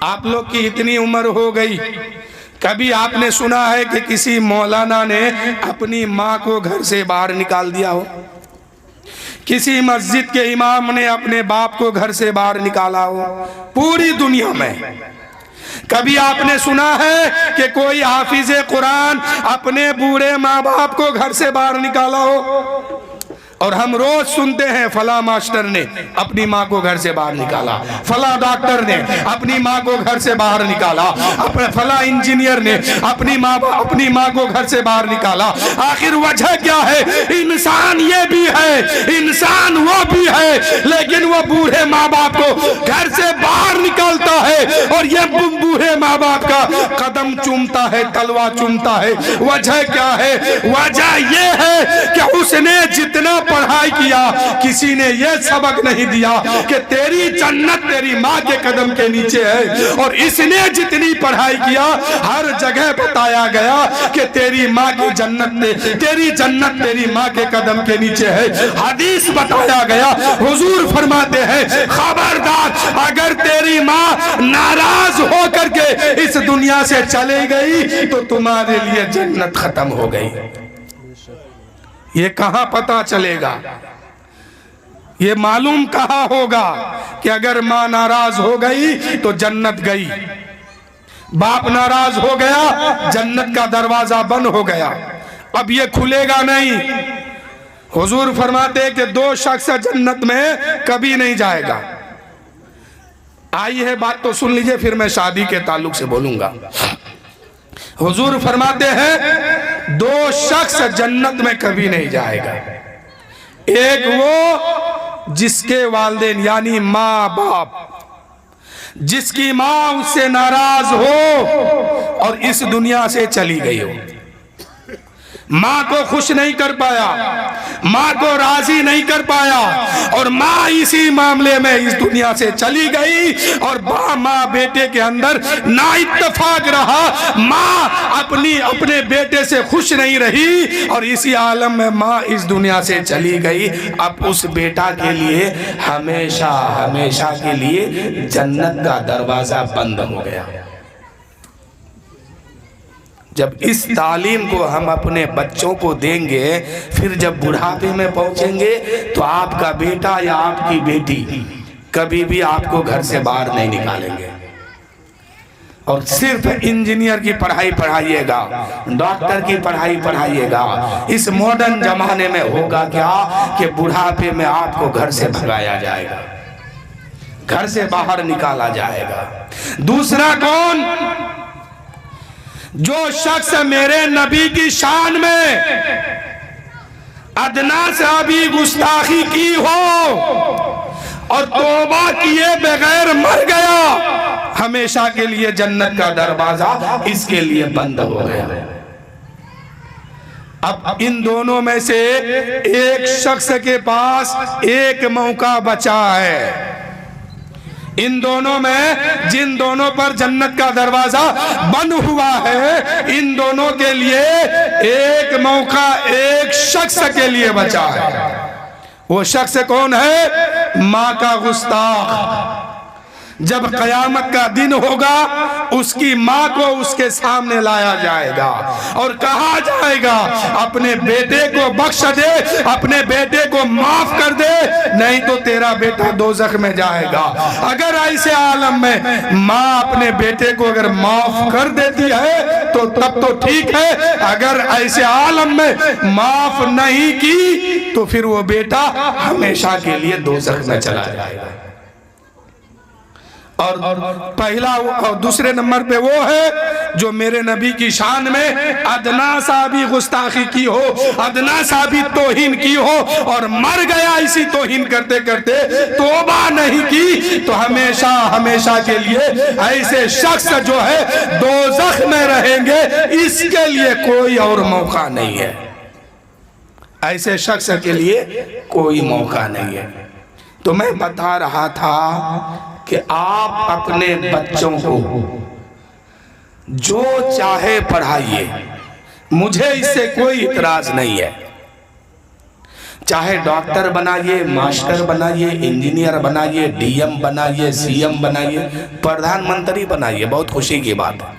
آپ لوگ کی اتنی عمر ہو گئی، کبھی آپ نے سنا ہے کہ کسی مولانا نے اپنی ماں کو گھر سے باہر نکال دیا ہو؟ کسی مسجد کے امام نے اپنے باپ کو گھر سے باہر نکالا ہو؟ پوری دنیا میں کبھی آپ نے سنا ہے کہ کوئی حافظ قرآن اپنے بوڑھے ماں باپ کو گھر سے باہر نکالا ہو؟ اور ہم روز سنتے ہیں فلاں ماسٹر نے اپنی ماں کو گھر سے باہر نکالا، فلاں ڈاکٹر نے اپنی ماں کو گھر سے باہر نکالا، فلاں انجینئر نے اپنی ماں کو گھر سے باہر نکالا۔ آخر وجہ کیا ہے؟ انسان یہ بھی ہے، انسان وہ بھی ہے، لیکن وہ بوڑھے ماں باپ کو گھر سے باہر نکالتا ہے اور یہ بوڑھے ماں باپ کا قدم چومتا ہے، تلوا چومتا ہے۔ وجہ کیا ہے؟ وجہ یہ ہے کہ اس نے جتنا پڑھائی کیا، کسی نے یہ سبق نہیں دیا کہ تیری جنت تیری ماں کے قدم کے نیچے ہے، اور اس نے جتنی پڑھائی کیا ہر جگہ بتایا گیا کہ تیری ماں کی جنت تیری ماں کے قدم کے نیچے ہے۔ حدیث بتایا گیا، حضور فرماتے ہیں خبردار اگر تیری ماں ناراض ہو کر کے اس دنیا سے چلے گئی تو تمہارے لیے جنت ختم ہو گئی۔ یہ کہاں پتا چلے گا؟ یہ معلوم کہاں ہوگا کہ اگر ماں ناراض ہو گئی تو جنت گئی، باپ ناراض ہو گیا جنت کا دروازہ بند ہو گیا، اب یہ کھلے گا نہیں۔ حضور فرماتے ہیں کہ دو شخص جنت میں کبھی نہیں جائے گا۔ آئی ہے بات تو سن لیجئے، پھر میں شادی کے تعلق سے بولوں گا۔ حضور فرماتے ہیں دو شخص جنت میں کبھی نہیں جائے گا، ایک وہ جس کے والدین یعنی ماں باپ، جس کی ماں اس سے ناراض ہو اور اس دنیا سے چلی گئی ہو، ماں کو خوش نہیں کر پایا، ماں کو راضی نہیں کر پایا، اور ماں اسی معاملے میں اس دنیا سے چلی گئی، اور ماں بیٹے کے اندر نا اتفاق رہا، ماں اپنے بیٹے سے خوش نہیں رہی، اور اسی عالم میں ماں اس دنیا سے چلی گئی۔ اب اس بیٹا کے لیے ہمیشہ کے لیے جنت کا دروازہ بند ہو گیا۔ جب اس تعلیم کو ہم اپنے بچوں کو دیں گے، پھر جب بڑھاپے میں پہنچیں گے تو آپ کا بیٹا یا آپ کی بیٹی کبھی بھی آپ کو گھر سے باہر نہیں نکالیں گے، اور صرف انجینئر کی پڑھائی پڑھائیے گا، ڈاکٹر کی پڑھائی پڑھائیے گا۔ اس ماڈرن زمانے میں ہوگا کیا کہ بڑھاپے میں آپ کو گھر سے بھگایا جائے گا، گھر سے باہر نکالا جائے گا۔ دوسرا کون؟ جو شخص میرے نبی کی شان میں ادنا سے ابھی گستاخی کی ہو اور توبہ کیے بغیر مر گیا، ہمیشہ کے لیے جنت کا دروازہ اس کے لیے بند ہو گیا۔ اب ان دونوں میں سے ایک شخص کے پاس ایک موقع بچا ہے۔ ان دونوں میں جن دونوں پر جنت کا دروازہ بند ہوا ہے، ان دونوں کے لیے ایک موقع ایک شخص کے لیے بچا ہے۔ وہ شخص کون ہے؟ ماں کا گستاخ۔ جب قیامت کا دن ہوگا اس کی ماں کو اس کے سامنے لایا جائے گا اور کہا جائے گا اپنے بیٹے کو بخش دے، اپنے بیٹے کو معاف کر دے، نہیں تو تیرا بیٹا دوزخ میں جائے گا۔ اگر ایسے عالم میں ماں اپنے بیٹے کو اگر معاف کر دیتی ہے تو تب تو ٹھیک ہے، اگر ایسے عالم میں معاف نہیں کی تو پھر وہ بیٹا ہمیشہ کے لیے دوزخ میں چلا جائے گا۔ اور پہلا اور دوسرے نمبر پہ وہ ہے جو میرے نبی کی شان میں ادنا سا بھی گستاخی کی ہو، ادنا سا بھی توہین کی ہو اور مر گیا اسی توہین کرتے کرتے، توبہ نہیں کی، تو ہمیشہ کے لیے ایسے شخص جو ہے دوزخ میں رہیں گے، اس کے لیے کوئی اور موقع نہیں ہے، ایسے شخص کے لیے کوئی موقع نہیں ہے۔ تو میں بتا رہا تھا کہ آپ اپنے بچوں کو جو چاہے پڑھائیے، مجھے اس سے کوئی اعتراض نہیں ہے، چاہے ڈاکٹر بنائیے، ماسٹر بنائیے، انجینئر بنائیے، ڈی ایم بنائیے، سی ایم بنائیے، پردھان منتری بنائیے، بہت خوشی کی بات ہے۔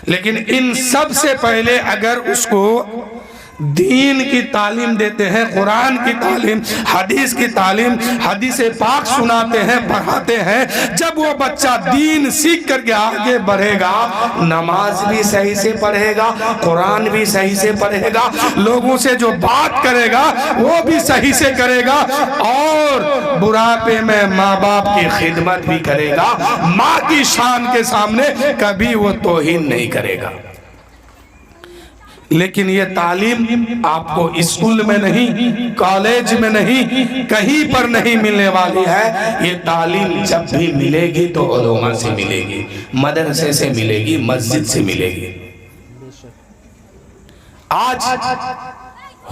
لیکن ان سب سے پہلے اگر اس کو دین کی تعلیم دیتے ہیں، قرآن کی تعلیم، حدیث کی تعلیم، حدیث پاک سناتے ہیں، پڑھاتے ہیں، جب وہ بچہ دین سیکھ کر کے آگے بڑھے گا، نماز بھی صحیح سے پڑھے گا، قرآن بھی صحیح سے پڑھے گا، لوگوں سے جو بات کرے گا وہ بھی صحیح سے کرے گا، اور بڑھاپے میں ماں باپ کی خدمت بھی کرے گا، ماں کی شان کے سامنے کبھی وہ توہین نہیں کرے گا۔ لیکن یہ تعلیم آپ کو اسکول میں نہیں، کالج میں نہیں، کہیں پر نہیں ملنے والی ہے۔ یہ تعلیم جب بھی ملے گی تو علماء سے ملے گی، مدرسے سے ملے گی، مسجد سے ملے گی۔ آج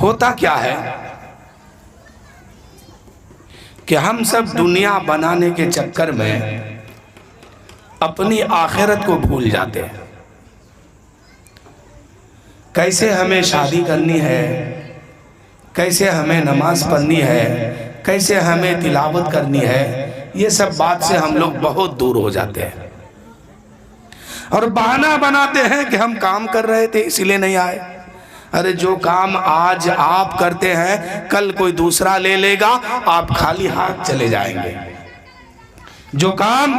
ہوتا کیا ہے کہ ہم سب دنیا بنانے کے چکر میں اپنی آخرت کو بھول جاتے ہیں۔ کیسے ہمیں شادی کرنی ہے، کیسے ہمیں نماز پڑھنی ہے، کیسے ہمیں تلاوت کرنی ہے، یہ سب بات سے ہم لوگ بہت دور ہو جاتے ہیں، اور بہانہ بناتے ہیں کہ ہم کام کر رہے تھے اس لیے نہیں آئے۔ ارے جو کام آج آپ کرتے ہیں کل کوئی دوسرا لے لے گا، آپ خالی ہاتھ چلے جائیں گے۔ جو کام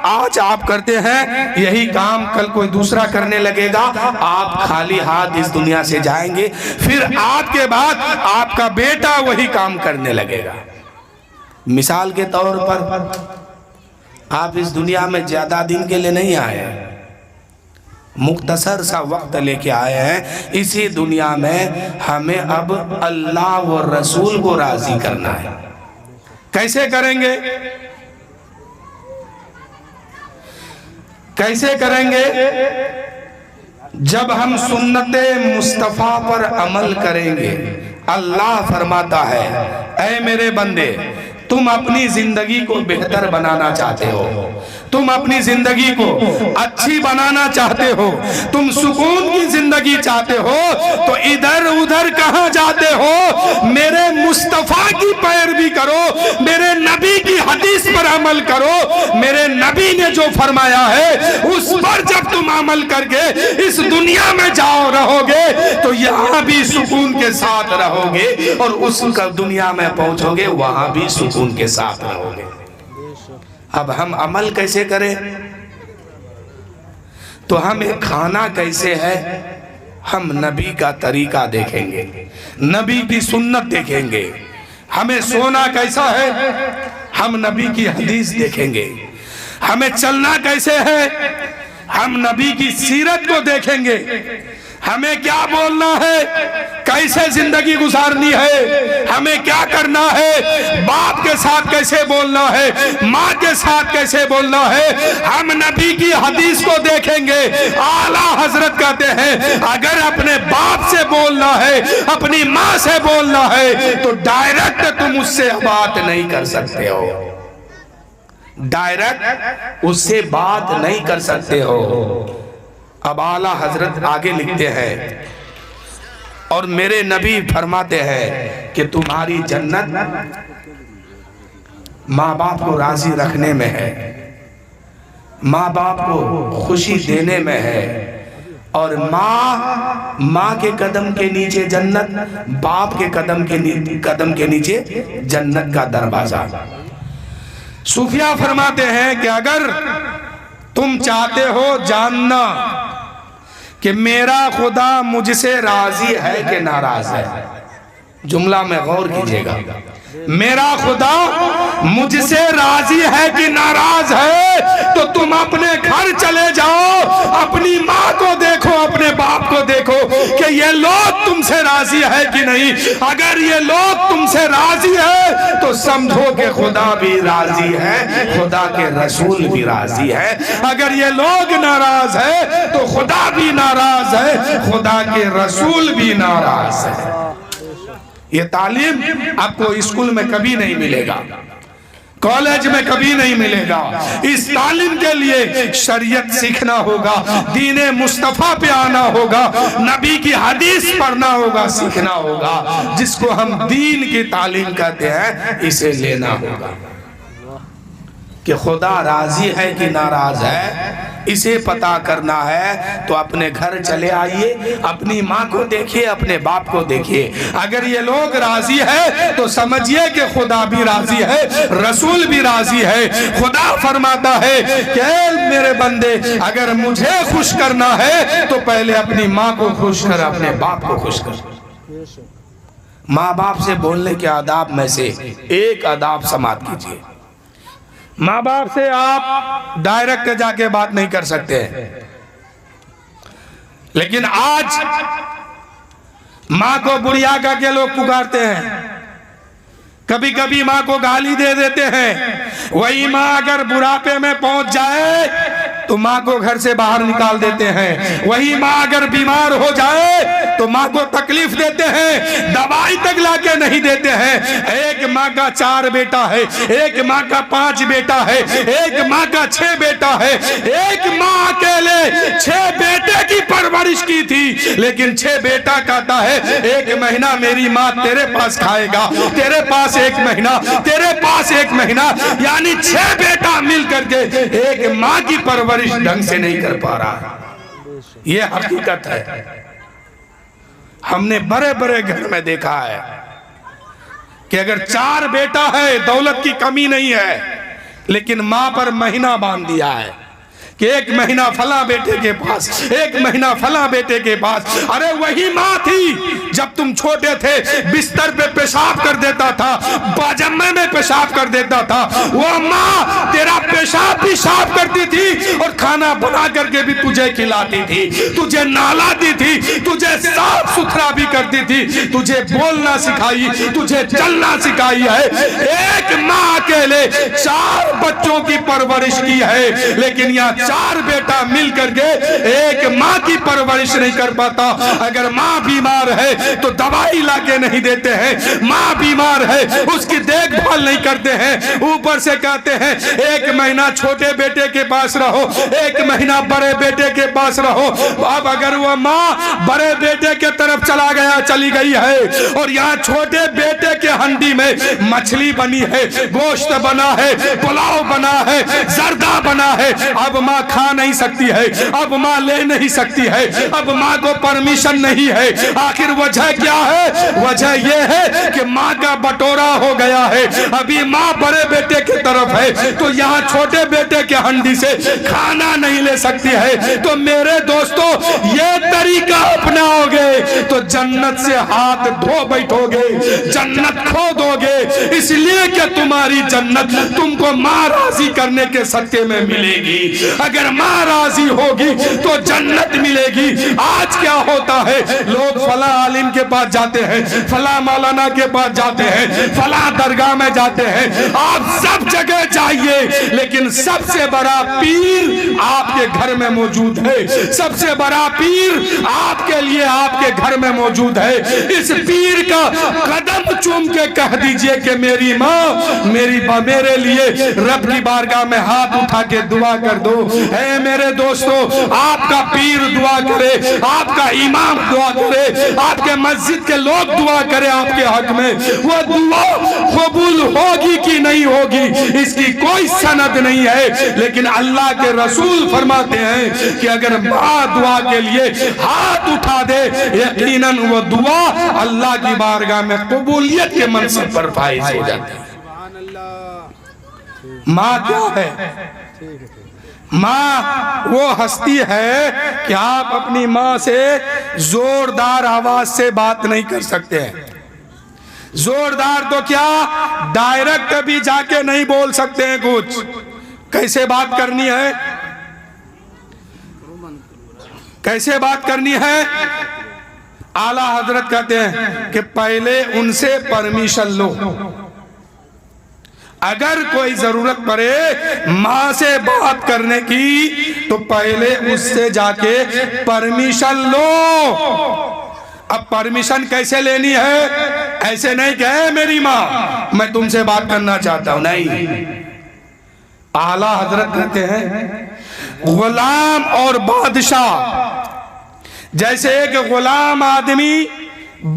آج آپ کرتے ہیں یہی کام کل کوئی دوسرا کرنے لگے گا، آپ خالی ہاتھ اس دنیا سے جائیں گے، پھر آپ کے بعد آپ کا بیٹا وہی کام کرنے لگے گا۔ مثال کے طور پر آپ اس دنیا میں زیادہ دن کے لیے نہیں آئے ہیں، مختصر سا وقت لے کے آئے ہیں۔ اسی دنیا میں ہمیں اب اللہ و رسول کو راضی کرنا ہے۔ کیسے کریں گے؟ کیسے کریں گے؟ جب ہم سنت مصطفیٰ پر عمل کریں گے۔ اللہ فرماتا ہے، اے میرے بندے، تم اپنی زندگی کو بہتر بنانا چاہتے ہو، تم اپنی زندگی کو اچھی بنانا چاہتے ہو، تم سکون کی زندگی چاہتے ہو، تو ادھر ادھر کہاں جاتے ہو؟ میرے مصطفیٰ کی پیروی کرو، میرے نبی کی حدیث پر عمل کرو۔ میرے نبی نے جو فرمایا ہے اس پر جب تم عمل کر کے اس دنیا میں جاؤ رہو گے تو یہاں بھی سکون کے ساتھ رہو گے، اور اس دنیا میں پہنچو گے وہاں بھی سکون کے ساتھ رہو گے۔ اب ہم عمل کیسے کریں؟ تو ہمیں کھانا کیسے ہے؟ ہم نبی کا طریقہ دیکھیں گے، نبی کی سنت دیکھیں گے۔ ہمیں سونا کیسا ہے؟ ہم نبی کی حدیث دیکھیں گے۔ ہمیں چلنا کیسے ہے؟ ہم نبی کی سیرت کو دیکھیں گے۔ ہمیں کیا بولنا ہے، کیسے زندگی گزارنی ہے، ہمیں کیا کرنا ہے، باپ کے ساتھ کیسے بولنا ہے، ماں کے ساتھ کیسے بولنا ہے، ہم نبی کی حدیث کو دیکھیں گے۔ اعلیٰ حضرت کہتے ہیں اگر اپنے باپ سے بولنا ہے، اپنی ماں سے بولنا ہے تو ڈائریکٹ تم اس سے بات نہیں کر سکتے ہو، ڈائریکٹ اس سے بات نہیں کر سکتے ہو۔ اب اعلیٰ حضرت آگے لکھتے ہیں، اور میرے نبی فرماتے ہیں کہ تمہاری جنت ماں باپ کو راضی رکھنے میں ہے، ماں باپ کو خوشی دینے میں ہے، اور ماں کے قدم کے نیچے جنت، باپ کے قدم کے نیچے جنت کا دروازہ۔ صوفیہ فرماتے ہیں کہ اگر تم چاہتے ہو جاننا کہ میرا خدا مجھ سے راضی ہے کہ ناراض ہے، جملہ میں غور کیجئے گا، میرا خدا مجھ سے راضی ہے کہ ناراض ہے، تو تم اپنے گھر چلے جاؤ، اپنی ماں کو دیکھو، اپنے باپ کو دیکھو کہ یہ لوگ تم سے راضی ہے کہ نہیں۔ اگر یہ لوگ تم سے راضی ہے تو سمجھو کہ خدا بھی راضی ہے، خدا کے رسول بھی راضی ہے۔ اگر یہ لوگ ناراض ہے تو خدا بھی ناراض ہے، خدا کے رسول بھی ناراض ہے۔ یہ تعلیم آپ کو اسکول میں کبھی نہیں ملے گا۔ کالج میں کبھی نہیں ملے گا۔ اس تعلیم کے لیے شریعت سیکھنا ہوگا، دین مصطفیٰ پہ آنا ہوگا، نبی کی حدیث پڑھنا ہوگا، سیکھنا ہوگا۔ جس کو ہم دین کی تعلیم کہتے ہیں اسے لینا ہوگا کہ خدا راضی ہے کہ ناراض ہے، اسے پتا کرنا ہے۔ تو اپنے گھر چلے آئیے، اپنی ماں کو دیکھیے، اپنے باپ کو دیکھیے۔ اگر یہ لوگ راضی ہے تو سمجھیے کہ خدا بھی راضی ہے، رسول بھی راضی ہے۔ خدا فرماتا ہے کہ اے میرے بندے، اگر مجھے خوش کرنا ہے تو پہلے اپنی ماں کو خوش کر، اپنے باپ کو خوش کر۔ ماں باپ سے بولنے کے آداب میں سے ایک آداب سماعت کیجئے۔ ماں باپ سے آپ ڈائریکٹ جا کے بات نہیں کر سکتے، لیکن آج ماں کو بڑھیا کہہ کے لوگ پکارتے ہیں، کبھی کبھی ماں کو گالی دے دیتے ہیں۔ وہی ماں اگر بڑھاپے میں پہنچ جائے تو ماں کو گھر سے باہر نکال دیتے ہیں۔ وہی ماں اگر بیمار ہو جائے تو ماں کو تکلیف دیتے ہیں، دوائی تک لا کے نہیں دیتے ہیں۔ ایک ماں کا 4 بیٹا ہے، ایک ماں کا 5 بیٹا ہے، ایک ماں کا 6 بیٹا ہے۔ ایک ماں اکیلے 6 بیٹے کی پرورش کی تھی، لیکن 6 بیٹا کہتا ہے 1 مہینہ میری ماں تیرے پاس کھائے گا، تیرے پاس 1 مہینہ، تیرے پاس 1 مہینہ، یعنی 6 بیٹا مل کر کے ایک ماں کی پرورش ڈھنگ سے نہیں کر پا رہا۔ یہ حقیقت ہے۔ ہم نے بڑے بڑے گھر میں دیکھا ہے کہ اگر 4 بیٹا ہے، دولت کی کمی نہیں ہے، لیکن ماں پر مہینہ باندھ دیا ہے کہ 1 مہینہ فلاں بیٹے کے پاس، 1 مہینہ فلاں بیٹے کے پاس۔ ارے وہی ماں تھی جب تم چھوٹے تھے بستر پہ پیشاب کر دیتا تھا، باجمے میں پیشاب کر دیتا تھا، وہ ماں تیرا پیشاب بھی صاف کرتی تھی اور کھانا بنا کر کے بھی تجھے کھلاتی تھی، تجھے نہلاتی تھی، تجھے صاف ستھرا بھی کرتی تھی، تجھے بولنا سکھائی، تجھے چلنا سکھائی ہے۔ ایک ماں اکیلے 4 بچوں کی پرورش کی ہے، لیکن یہاں 4 بیٹا مل کر کے ایک ماں کی پرورش نہیں کر پاتا۔ اگر ماں بیمار ہے تو دوائی لا کے نہیں دیتے ہیں، ماں بیمار ہے اس کی دیکھ بھال نہیں کرتے ہیں، اوپر سے کہتے ہیں 1 مہینہ چھوٹے بیٹے کے پاس رہو، 1 مہینہ بڑے بیٹے کے پاس رہو۔ اب اگر وہ ماں بڑے بیٹے کے طرف چلی گئی ہے اور یہاں چھوٹے بیٹے کے ہنڈی میں مچھلی بنی ہے، گوشت بنا ہے، پلاؤ بنا ہے، زردہ بنا ہے، اب ماں کھا نہیں سکتی ہے، اب ماں لے نہیں سکتی ہے، اب ماں کو پرمیشن نہیں ہے۔ آخر وجہ کیا ہے؟ وجہ یہ ہے کہ ماں کا بٹورا ہو گیا ہے۔ ابھی ماں بڑے بیٹے کی طرف ہے تو یہاں چھوٹے بیٹے کے ہنڈی سے کھانا نہیں لے سکتی ہے۔ تو میرے دوستو یہ طریقہ اپناؤ گے تو جنت سے ہاتھ دھو بیٹھو گے، جنت کھو دو گے، اس لیے کہ تمہاری جنت تم کو ماں راضی کرنے کے صدقے میں ملے گی۔ اگر ماں راضی ہوگی تو جنت ملے گی۔ آج کیا ہوتا ہے؟ لوگ فلاں عالم کے پاس جاتے ہیں، فلاں مولانا کے پاس جاتے ہیں، فلاں درگاہ میں جاتے ہیں، آپ سب جگہ جائیے، لیکن سب سے بڑا پیر آپ کے گھر میں موجود ہے، سب سے بڑا پیر آپ کے لیے آپ کے گھر میں موجود ہے۔ اس پیر کا قدم چوم کے کہہ دیجئے کہ میری ماں میرے لیے رب کی بارگاہ میں ہاتھ اٹھا کے دعا کر دو۔ اے میرے دوستو، آپ کا پیر دعا کرے، آپ کا امام دعا کرے، آپ کے مسجد کے لوگ دعا کرے آپ کے حق میں، وہ دعا قبول ہوگی کہ نہیں ہوگی اس کی کوئی سند نہیں ہے، لیکن اللہ کے رسول فرماتے ہیں کہ اگر ماں دعا کے لیے ہاتھ اٹھا دے یقیناً وہ دعا اللہ کی بارگاہ میں قبولیت کے منصب پر فائز ہو جاتی ہے۔ ماں کیا ہے؟ ماں وہ ہستی ہے کہ آپ اپنی ماں سے زوردار آواز سے بات نہیں کر سکتے ہیں۔ زوردار تو کیا، ڈائریکٹ بھی جا کے نہیں بول سکتے ہیں کچھ۔ کیسے بات کرنی ہے؟ کیسے بات کرنی ہے؟ اعلیٰ حضرت کہتے ہیں کہ پہلے ان سے پرمیشن لو۔ اگر کوئی ضرورت پڑے ماں سے بات کرنے کی تو پہلے اس سے جا کے پرمیشن لو۔ اب پرمیشن کیسے لینی ہے؟ ایسے نہیں کہ اے میری ماں میں تم سے بات کرنا چاہتا ہوں، نہیں، اعلیٰ حضرت کہتے ہیں غلام اور بادشاہ، جیسے ایک غلام آدمی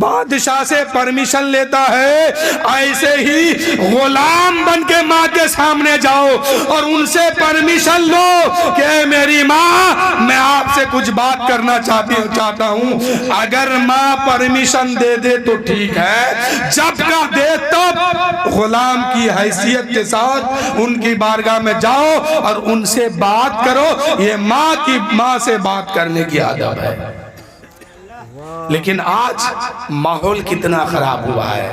بادشاہ سے پرمیشن لیتا ہے، ایسے ہی غلام بن کے ماں کے سامنے جاؤ اور ان سے پرمیشن لو کہ اے میری ماں میں آپ سے کچھ بات کرنا چاہتا ہوں۔ اگر ماں پرمیشن دے دے تو ٹھیک ہے، جب کا دے تب غلام کی حیثیت کے ساتھ ان کی بارگاہ میں جاؤ اور ان سے بات کرو، یہ ماں سے بات کرنے کی عادت ہے۔ لیکن آج ماحول کتنا خراب ہوا ہے،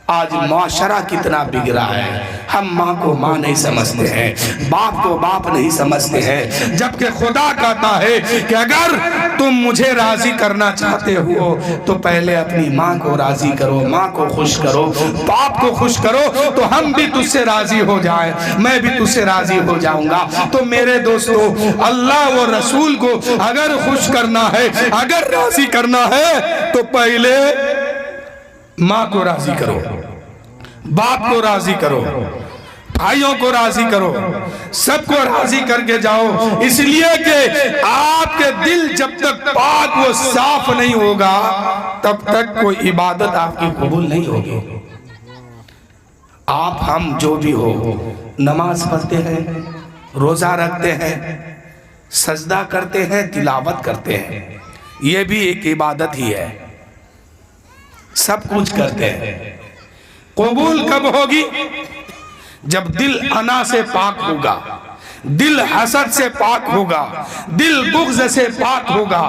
آج معاشرہ کتنا بگڑا ہے، ہم ماں کو ماں نہیں سمجھتے ہیں، باپ کو باپ نہیں سمجھتے ہیں، جبکہ خدا کہتا ہے کہ اگر تم مجھے راضی کرنا چاہتے ہو تو پہلے اپنی ماں کو راضی کرو، ماں کو خوش کرو، باپ کو خوش کرو تو ہم بھی تجھ سے راضی ہو جائیں، میں بھی تجھ سے راضی ہو جاؤں گا۔ تو میرے دوستو، اللہ و رسول کو اگر خوش کرنا ہے، اگر راضی کرنا ہے تو پہلے ماں کو راضی کرو، باپ کو راضی کرو، بھائیوں کو راضی کرو، سب کو راضی کر کے جاؤ، اس لیے کہ آپ کے دل جب تک پاک و صاف نہیں ہوگا تب تک کوئی عبادت آپ کی قبول نہیں ہوگی۔ آپ ہم جو بھی ہو، نماز پڑھتے ہیں، روزہ رکھتے ہیں، سجدہ کرتے ہیں، تلاوت کرتے ہیں، یہ بھی ایک عبادت ہی ہے، سب کچھ کرتے ہیں۔ قبول کب ہوگی؟ جب دل انا سے پاک ہوگا، دل حسد سے پاک ہوگا، دل بغض سے پاک ہوگا۔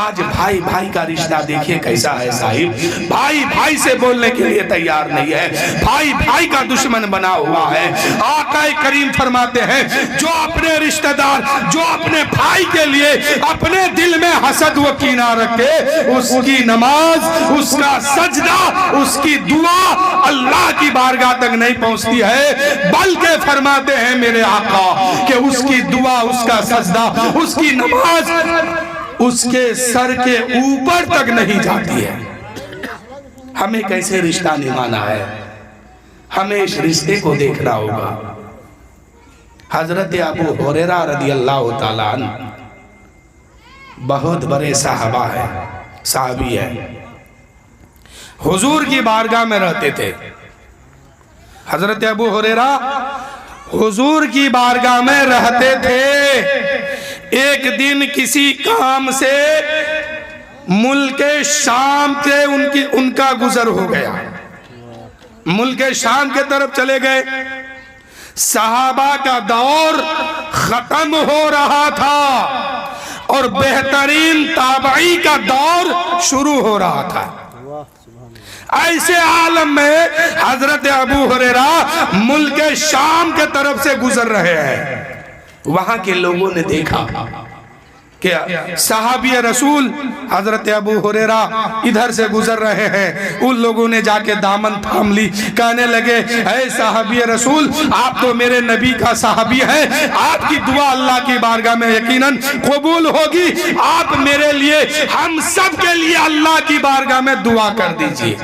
آج بھائی بھائی کا رشتہ دیکھیے کیسا ہے صاحب، بھائی بھائی سے بولنے کے لیے تیار نہیں ہے، بھائی بھائی کا دشمن بنا ہوا ہے۔ آقا کریم فرماتے ہیں جو اپنے رشتہ دار، جو اپنے بھائی کے لیے اپنے دل میں حسد و کینہ رکھے، اس کی نماز، اس کا سجدہ، اس کی دعا اللہ کی بارگاہ تک نہیں پہنچتی ہے، بلکہ فرماتے ہیں میرے آقا کہ اس کی دعا، اس کا سجدہ، اس کی نماز اس کے سر کے اوپر تک نہیں جاتی ہے۔ ہمیں کیسے رشتہ نبھانا ہے، ہمیں اس رشتے کو دیکھنا ہوگا۔ حضرت ابو ہریرہ رضی اللہ تعالیٰ عنہ بہت بڑے صحابہ ہیں، صحابی ہیں، حضور کی بارگاہ میں رہتے تھے۔ حضرت ابو ہریرہ حضور کی بارگاہ میں رہتے تھے۔ ایک دن کسی کام سے ملک شام سے ان کا گزر ہو گیا، ملک شام کے طرف چلے گئے۔ صحابہ کا دور ختم ہو رہا تھا اور بہترین تابعی کا دور شروع ہو رہا تھا۔ ایسے عالم میں حضرت ابو ہریرہ ملک شام کے طرف سے گزر رہے ہیں۔ وہاں کے لوگوں نے دیکھا کہ صحابی رسول حضرت ابو ہریرہ ادھر سے گزر رہے ہیں۔ ان لوگوں نے جا کے دامن تھام لی، کہنے لگے اے صحابی رسول، آپ تو میرے نبی کا صحابی ہیں، آپ کی دعا اللہ کی بارگاہ میں یقیناً قبول ہوگی، آپ میرے لیے، ہم سب کے لیے اللہ کی بارگاہ میں دعا کر دیجئے۔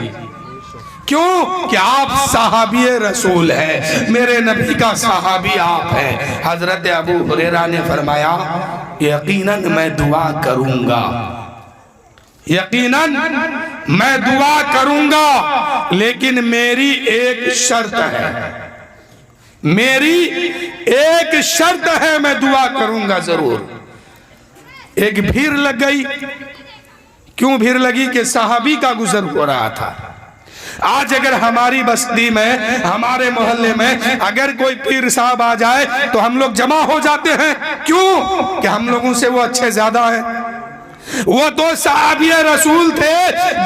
کیوں کہ آپ صحابی رسول ہیں، میرے نبی کا صحابی آپ ہیں۔ حضرت ابو ہریرہ نے فرمایا یقیناً میں دعا کروں گا، یقیناً میں دعا کروں گا، لیکن میری ایک شرط ہے، میری ایک شرط ہے، میں دعا کروں گا ضرور۔ ایک بھیڑ لگ گئی۔ کیوں بھیڑ لگی؟ کہ صحابی کا گزر ہو رہا تھا۔ آج اگر ہماری بستی میں، ہمارے محلے میں اگر کوئی پیر صاحب آ جائے تو ہم لوگ جمع ہو جاتے ہیں۔ کیوں؟ کہ ہم لوگوں سے وہ اچھے زیادہ ہیں۔ وہ تو صحابی رسول تھے،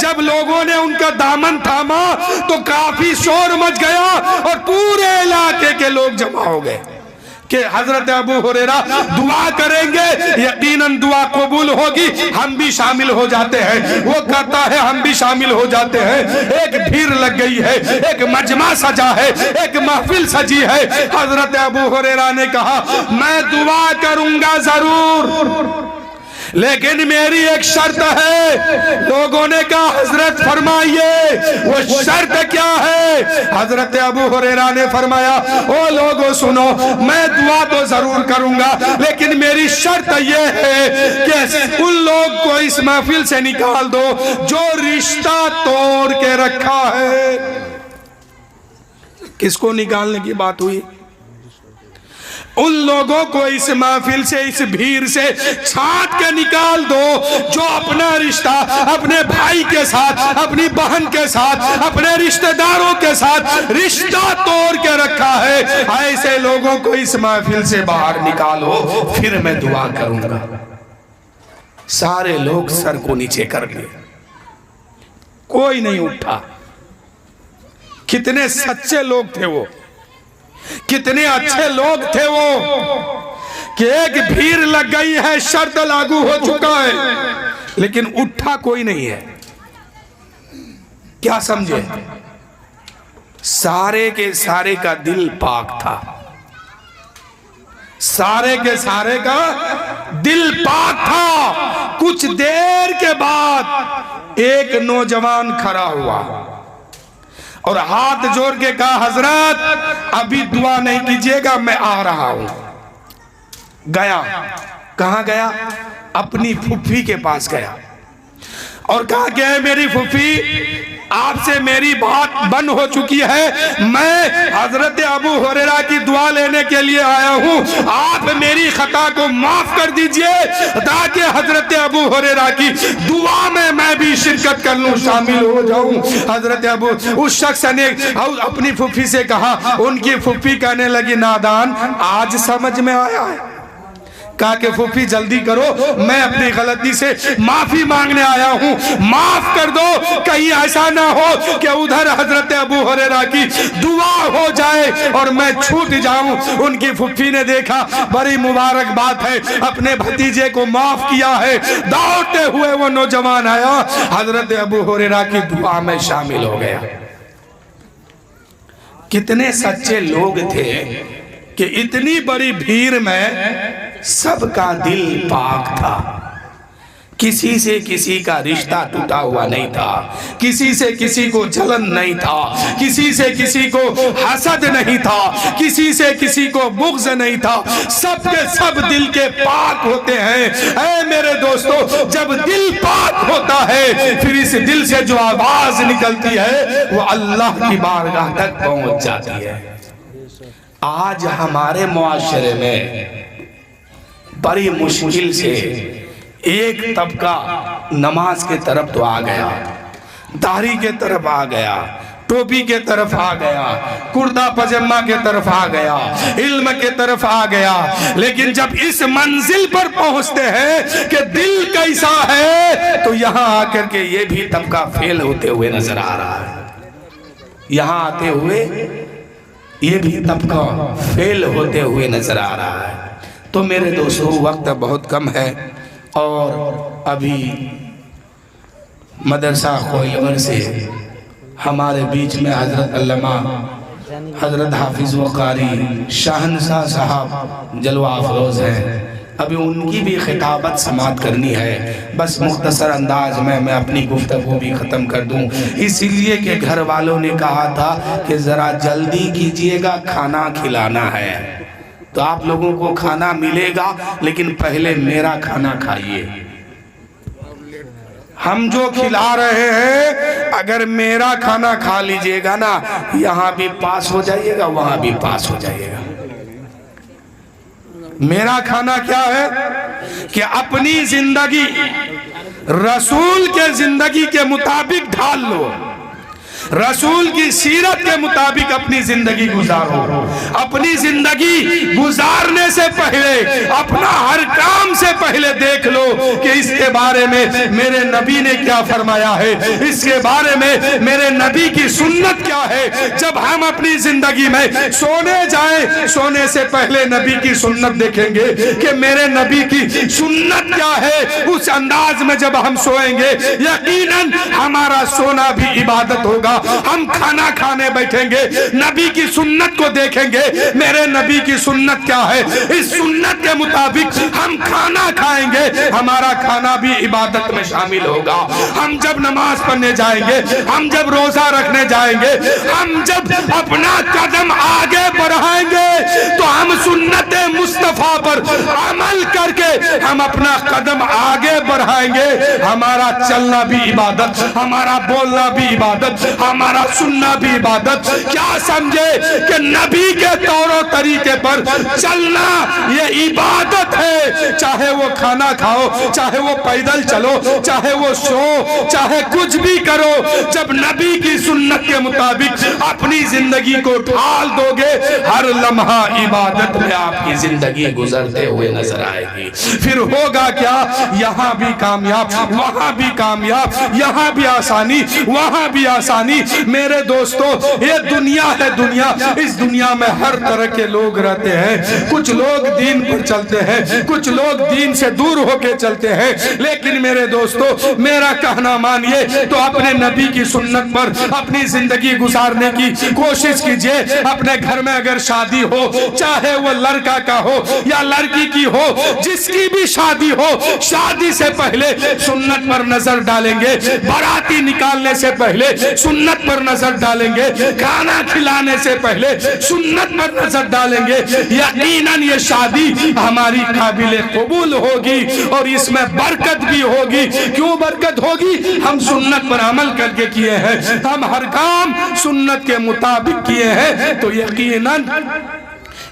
جب لوگوں نے ان کا دامن تھاما تو کافی شور مچ گیا اور پورے علاقے کے لوگ جمع ہو گئے کہ حضرت ابو ہریرہ دعا کریں گے، یقیناً دعا قبول ہوگی، ہم بھی شامل ہو جاتے ہیں۔ وہ کہتا ہے ہم بھی شامل ہو جاتے ہیں۔ ایک بھیڑ لگ گئی ہے، ایک مجمع سجا ہے، ایک محفل سجی ہے۔ حضرت ابو ہریرہ نے کہا میں دعا کروں گا ضرور، لیکن میری ایک شرط ہے۔ لوگوں نے کہا حضرت فرمائیے وہ شرط کیا ہے؟ حضرت ابو ہریرہ نے فرمایا او لوگوں سنو، میں دعا تو ضرور کروں گا لیکن میری شرط یہ ہے کہ ان لوگ کو اس محفل سے نکال دو جو رشتہ توڑ کے رکھا ہے۔ کس کو نکالنے کی بات ہوئی؟ ان لوگوں کو اس محفل سے، اس بھیڑ سے چھانٹ کے نکال دو جو اپنا رشتہ اپنے بھائی کے ساتھ، اپنی بہن کے ساتھ، اپنے رشتہ داروں کے ساتھ رشتہ توڑ کے رکھا ہے۔ ایسے لوگوں کو اس محفل سے باہر نکالو، پھر میں دعا کروں گا۔ سارے لوگ سر کو نیچے کر لیے، کوئی نہیں اٹھا۔ کتنے سچے لوگ تھے وہ، کتنے اچھے لوگ تھے وہ، کہ ایک بھیڑ لگ گئی ہے، شرط لاگو ہو چکا ہے، لیکن اٹھا کوئی نہیں ہے۔ کیا سمجھے؟ سارے کے سارے کا دل پاک تھا، سارے کے سارے کا دل پاک تھا۔ کچھ دیر کے بعد ایک نوجوان کھڑا ہوا اور ہاتھ جوڑ کے کہا حضرت ابھی دعا نہیں کیجیے گا، میں آ رہا ہوں۔ گیا، کہاں گیا؟ اپنی پھوپھی کے پاس گیا اور کہا کہ اے میری پھوپھی، آپ سے میری بات بن ہو چکی ہے، میں حضرت ابو ہریرہ کی دعا لینے کے لیے آیا ہوں، آپ میری خطا کو معاف کر دیجئے تاکہ حضرت ابو ہریرہ کی دعا میں بھی شرکت کر لوں، شامل ہو جاؤں۔ حضرت ابو، اس شخص نے اپنی پھوپھی سے کہا، ان کی پھوپھی کہنے لگی نادان، آج سمجھ میں آیا ہے۔ کہا کہ پھوپھی جلدی کرو، میں اپنی غلطی سے معافی مانگنے آیا ہوں، معاف کر دو، کہیں ایسا نہ ہو کہ ادھر حضرت ابو ہریرہ کی دعا ہو جائے اور میں چھوٹ جاؤں۔ ان کی پھوپھی نے دیکھا بڑی مبارک بات ہے، اپنے بھتیجے کو معاف کیا ہے۔ دوڑتے ہوئے وہ نوجوان آیا، حضرت ابو ہریرہ کی دعا میں شامل ہو گیا۔ کتنے سچے لوگ تھے کہ اتنی بڑی بھیڑ میں سب کا دل پاک تھا، کسی سے کسی کا رشتہ ٹوٹا ہوا نہیں تھا، کسی سے کسی کو جلن نہیں تھا، کسی سے کسی کو حسد نہیں تھا، کسی سے کسی کو بغض نہیں تھا، سب کے سب دل کے پاک ہوتے ہیں۔ اے میرے دوستو، جب دل پاک ہوتا ہے پھر اس دل سے جو آواز نکلتی ہے وہ اللہ کی بارگاہ تک پہنچ جاتی ہے۔ آج ہمارے معاشرے میں بڑی مشکل سے ایک طبقہ نماز کے طرف تو آ گیا، داڑھی کے طرف آ گیا، ٹوپی کے طرف آ گیا، کرتا پاجامہ کے طرف آ گیا، علم کے طرف آ گیا، لیکن جب اس منزل پر پہنچتے ہیں کہ دل کیسا ہے تو یہاں آ کر کے یہ بھی طبقہ فیل ہوتے ہوئے نظر آ رہا ہے۔ یہاں آتے ہوئے یہ بھی طبقہ فیل ہوتے ہوئے نظر آ رہا ہے۔ تو میرے دوستو، وقت بہت کم ہے اور ابھی مدرسہ خوئلور سے ہمارے بیچ میں حضرت علامہ حضرت حافظ و قاری شاہنشاہ صاحب جلوہ افروز ہیں، ابھی ان کی بھی خطابت سماعت کرنی ہے۔ بس مختصر انداز میں اپنی گفتگو بھی ختم کر دوں، اس لیے کہ گھر والوں نے کہا تھا کہ ذرا جلدی کیجئے گا، کھانا کھلانا ہے۔ تو آپ لوگوں کو کھانا ملے گا لیکن پہلے میرا کھانا کھائیے۔ ہم جو کھلا رہے ہیں اگر میرا کھانا کھا لیجئے گا نا، یہاں بھی پاس ہو جائیے گا، وہاں بھی پاس ہو جائیے گا۔ میرا کھانا کیا ہے کہ اپنی زندگی رسول کے زندگی کے مطابق ڈھال لو، رسول کی سیرت کے مطابق اپنی زندگی گزارو۔ اپنی زندگی گزارنے سے پہلے اپنا ہر کام سے پہلے دیکھ لو کہ اس کے بارے میں میرے نبی نے کیا فرمایا ہے، اس کے بارے میں میرے نبی کی سنت کیا ہے۔ جب ہم اپنی زندگی میں سونے جائیں، سونے سے پہلے نبی کی سنت دیکھیں گے کہ میرے نبی کی سنت کیا ہے، اس انداز میں جب ہم سوئیں گے یقیناً ہمارا سونا بھی عبادت ہوگا۔ ہم کھانا کھانے بیٹھیں گے، نبی کی سنت کو دیکھیں گے، میرے نبی کی سنت کیا ہے، اس سنت کے مطابق ہم کھانا کھائیں گے، ہمارا کھانا بھی عبادت میں شامل ہوگا. ہم جب نماز پڑھنے جائیں گے, ہم جب روزہ رکھنے جائیں گے, ہم جب اپنا قدم آگے بڑھائیں گے تو ہم سنت مصطفیٰ پر عمل کر کے ہم اپنا قدم آگے بڑھائیں گے. ہمارا چلنا بھی عبادت, ہمارا بولنا بھی عبادت, ہمارا سننا بھی عبادت. کیا سمجھے کہ نبی کے طور و طریقے پر چلنا یہ عبادت ہے. چاہے وہ کھانا کھاؤ, چاہے وہ پیدل چلو, چاہے وہ سو, چاہے کچھ بھی کرو, جب نبی کی سنت کے مطابق اپنی زندگی کو ڈھال دو گے, ہر لمحہ عبادت میں آپ کی زندگی گزرتے ہوئے نظر آئے گی. پھر ہوگا کیا؟ یہاں بھی کامیاب, وہاں بھی کامیاب, یہاں بھی آسانی, وہاں بھی آسانی. میرے دوستو, یہ دنیا ہے دنیا, اس دنیا میں ہر طرح کے لوگ رہتے ہیں. کچھ لوگ دین پر چلتے ہیں, کچھ لوگ دین سے دور ہو کے چلتے ہیں. لیکن میرے دوستو, میرا کہنا مانیے تو اپنے نبی کی سنت پر اپنی زندگی گزارنے کی کوشش کیجئے. اپنے گھر میں اگر شادی ہو, چاہے وہ لڑکا کا ہو یا لڑکی کی ہو, جس کی بھی شادی ہو, شادی سے پہلے سنت پر نظر ڈالیں گے. باراتی نکالنے سے پہلے سنت پر نظر ڈالیں گے. کھانا کھلانے سے پہلے سنت پر نظر ڈالیں گے. یقیناً یہ شادی ہماری قابل قبول ہوگی اور اس میں برکت بھی ہوگی. کیوں برکت ہوگی؟ ہم سنت پر عمل کر کے کیے ہیں, ہم ہر کام سنت کے مطابق کیے ہیں, تو یقیناً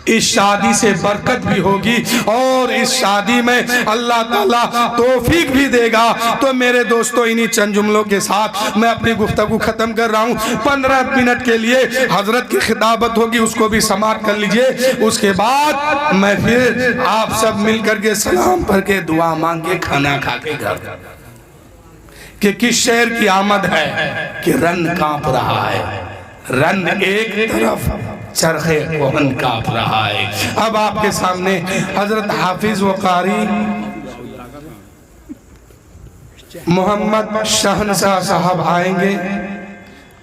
اس شادی سے برکت بھی ہوگی اور اس شادی میں اللہ تعالیٰ توفیق بھی دے گا. تو میرے دوستو, انہی چند جملوں کے ساتھ میں اپنی گفتگو ختم کر رہا ہوں. 15 منٹ کے لیے حضرت کی خطابت ہوگی, اس کو بھی سماعت کر لیجئے. اس کے بعد میں پھر آپ سب مل کر کے سلام پڑھ کے دعا مانگ کے کھانا کھا کے گھر, کہ کس شہر کی آمد ہے کہ رن کانپ رہا ہے, رن ایک طرف چرخ کوہن کانپ رہا ہے. اب آپ کے سامنے حضرت حافظ و قاری محمد شہنشاہ صاحب آئیں گے,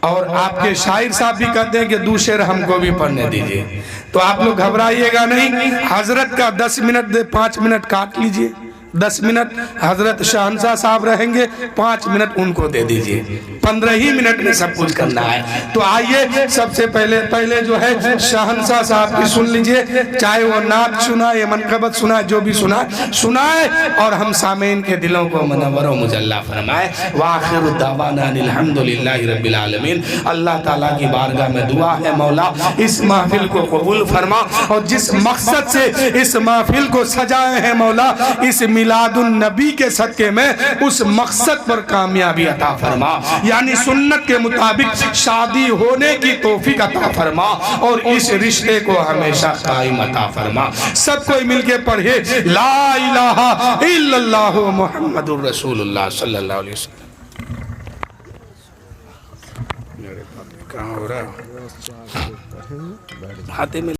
اور آپ کے شاعر صاحب بھی کہتے ہیں کہ دو شعر ہم کو بھی پڑھنے دیجئے. تو آپ لوگ گھبرائیے گا نہیں, حضرت کا 10 منٹ دے, 5 منٹ کاٹ لیجئے. 10 منٹ حضرت شہنشاہ صاحب رہیں گے, 5 منٹ ان کو دے دیجئے. 15 ہی منٹ میں سب کچھ کرنا ہے. تو آئیے سب سے پہلے جو ہے شہنشاہ صاحب کی سن لیجئے, چاہے وہ نعت سنائے, منقبت سنائے, جو بھی سنائے, اور ہم سامعین کے دلوں کو منور و مجلہ فرمائے. وآخر دعوانا الحمدللہ رب العالمین. اللہ تعالیٰ کی بارگاہ میں دعا ہے, مولا اس محفل کو قبول فرما, اور جس مقصد سے اس محفل کو سجائے ہیں مولا, اس میلاد النبی کے صدقے میں اس مقصد پر کامیابی عطا فرما. یعنی سنت کے مطابق شادی ہونے کی توفیق عطا فرما, اور اس رشتے کو ہمیشہ قائم عطا فرما. سب کوئی مل کے پڑھے لا الہ الا اللہ محمد الرسول اللہ صلی اللہ علیہ وسلم. کہاں ہو رہا ہے؟ ہاتھے میں